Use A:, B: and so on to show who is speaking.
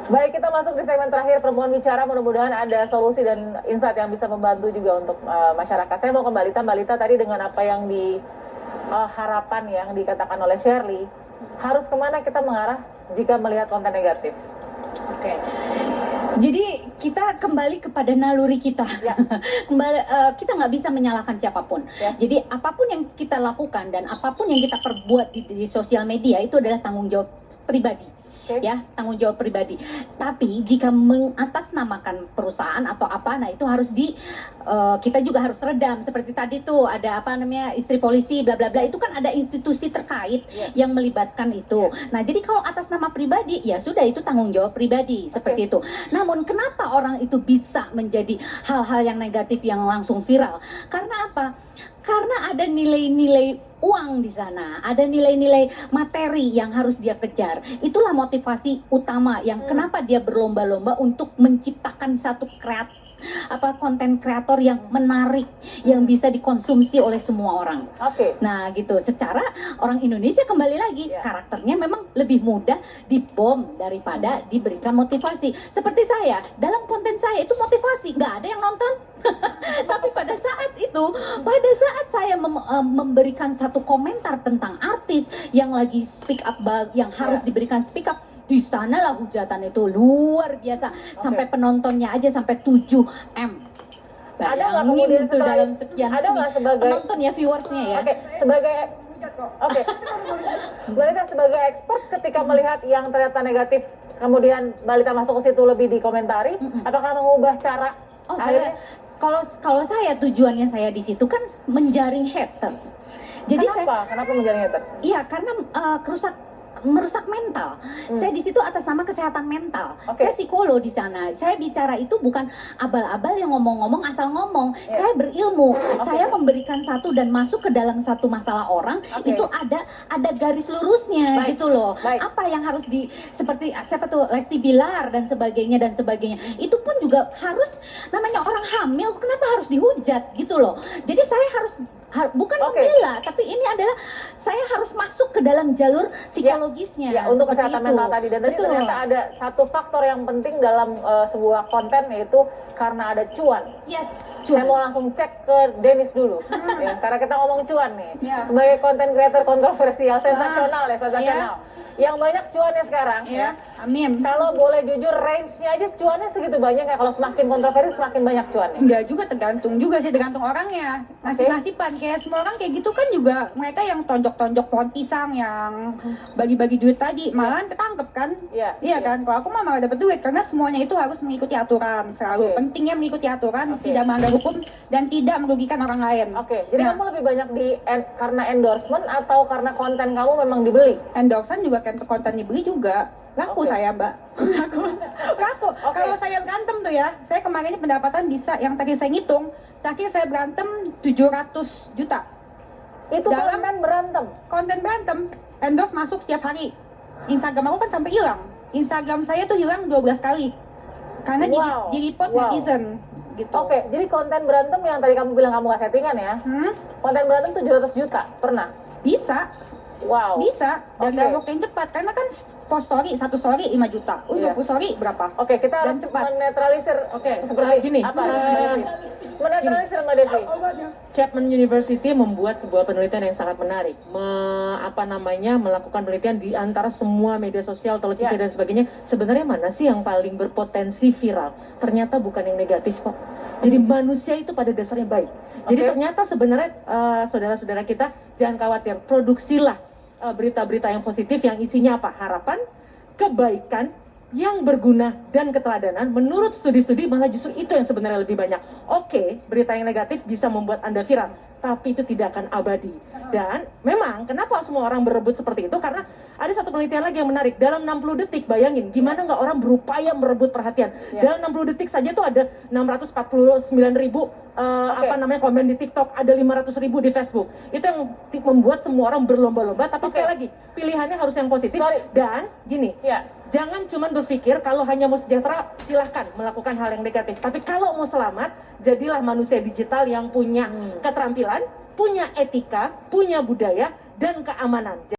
A: Baik, kita masuk di segmen terakhir perempuan bicara. Mudah-mudahan ada solusi dan insight yang bisa membantu juga untuk masyarakat. Saya mau ke Mbak Lita. Mbak Lita, tadi dengan apa yang harapan yang dikatakan oleh Shirley, harus kemana kita mengarah jika melihat konten negatif?
B: Oke. Jadi kita kembali kepada naluri kita.
A: Ya.
B: Kita nggak bisa menyalahkan siapapun.
A: Yes.
B: Jadi apapun yang kita lakukan dan apapun yang kita perbuat di sosial media itu adalah tanggung jawab pribadi.
A: Okay.
B: Ya, tanggung jawab pribadi. Tapi jika mengatasnamakan perusahaan atau apa, nah itu harus kita juga harus redam. Seperti tadi tuh ada apa namanya istri polisi bla bla bla, itu kan ada institusi terkait yang melibatkan itu. Nah jadi kalau atas nama pribadi ya sudah, itu tanggung jawab pribadi seperti itu. Namun kenapa orang itu bisa menjadi hal-hal yang negatif yang langsung viral? Karena apa? Karena ada nilai-nilai uang di sana, ada nilai-nilai materi yang harus dia kejar. Itulah motivasi utama yang kenapa dia berlomba-lomba untuk menciptakan satu konten kreator yang menarik, yang bisa dikonsumsi oleh semua orang.
A: Oke.
B: Nah gitu, secara orang Indonesia kembali lagi karakternya memang lebih mudah dibom daripada diberikan motivasi. Seperti saya, dalam konten saya itu motivasi, nggak ada yang nonton. Tapi pada saat saya memberikan satu komentar tentang artis yang lagi speak up, yang harus diberikan speak up, di sanalah hujatan itu luar biasa. Sampai penontonnya aja sampai 7M.
A: Ada nggak kemudian
B: itu dalam sekian
A: ada nggak sebagai
B: penonton ya, viewersnya ya?
A: Oke, Mbak Lita sebagai expert ketika melihat yang ternyata negatif, kemudian Mbak Lita masuk ke situ lebih dikomentari, apakah mengubah cara akhirnya?
B: Kalau saya, tujuannya saya di situ kan menjaring haters. Jadi
A: Kenapa menjaring haters?
B: Iya, karena merusak mental. Saya di situ atas nama kesehatan mental. Saya psikolog di sana. Saya bicara itu bukan abal-abal yang ngomong-ngomong asal ngomong. Saya berilmu. Saya memberikan satu dan masuk ke dalam satu masalah orang, itu ada garis lurusnya gitu loh. Apa yang harus seperti siapa tuh, Lesti Bilar dan sebagainya. Itu pun juga harus, namanya orang hamil kenapa harus dihujat gitu loh. Jadi saya harus bukan membela, tapi ini adalah saya harus masuk ke dalam jalur psikologisnya.
A: Ya, untuk kesehatan mental tadi. Dan tadi ternyata ada satu faktor yang penting dalam sebuah konten, yaitu karena ada cuan.
B: Yes,
A: cuan. Saya mau langsung cek ke Dennis dulu. Karena kita ngomong cuan nih. Sebagai konten creator kontroversial, sensasional sensasional. Yang banyak cuannya sekarang
B: amin.
A: Kalau boleh jujur, range-nya aja cuannya segitu banyak ya? Kalau semakin kontroversi semakin banyak cuannya?
C: Enggak juga, tergantung orangnya. Nasib-nasiban, kayak semua orang kayak gitu kan juga. Mereka yang tonjok-tonjok pohon pisang, yang bagi-bagi duit tadi, malahan ketangkep kan? Iya kan? Kalau aku mah malah dapet duit, karena semuanya itu harus mengikuti aturan. Selalu pentingnya mengikuti aturan, tidak melanggar hukum, dan tidak merugikan orang lain.
A: Jadi kamu lebih banyak karena endorsement atau karena konten kamu memang dibeli?
C: Endorsement juga, konten dibeli juga. Laku saya, Mbak. Laku. Kalau saya berantem tuh ya, saya kemarin ini pendapatan bisa, yang tadi saya ngitung, terakhir saya berantem 700 juta.
A: Itu dalam
C: konten berantem. Endorse masuk setiap hari. Instagram aku kan sampai hilang. Instagram saya tuh hilang 12 kali. Karena di report netizen. Gitu.
A: Jadi konten berantem yang tadi kamu bilang kamu gak settingan ya? Konten berantem 700 juta, pernah?
C: Bisa. Bisa, dan download yang cepat, karena kan post story, satu story 5 juta, 20 story berapa?
A: Kita harus menetralisir, seperti gini. Menetralisir Mbak Desi.
D: Chapman University membuat sebuah penelitian yang sangat menarik, melakukan penelitian di antara semua media sosial, televisi dan sebagainya. Sebenarnya mana sih yang paling berpotensi viral? Ternyata bukan yang negatif kok. Jadi manusia itu pada dasarnya baik. Jadi ternyata sebenarnya saudara-saudara kita jangan khawatir, produksilah berita-berita yang positif yang isinya apa? Harapan, kebaikan, yang berguna dan keteladanan. Menurut studi-studi malah justru itu yang sebenarnya lebih banyak. Berita yang negatif bisa membuat Anda viral, tapi itu tidak akan abadi. Dan memang kenapa semua orang berebut seperti itu? Karena ada satu penelitian lagi yang menarik. Dalam 60 detik, bayangin gimana nggak orang berupaya merebut perhatian. Dalam 60 detik saja tuh ada 649.000 komen di TikTok, ada 500.000 di Facebook. Itu yang membuat semua orang berlomba-lomba. Tapi sekali lagi, pilihannya harus yang positif. Dan gini, jangan cuma berpikir kalau hanya mau sejahtera, silahkan melakukan hal yang negatif. Tapi kalau mau selamat, jadilah manusia digital yang punya keterampilan, punya etika, punya budaya, dan keamanan.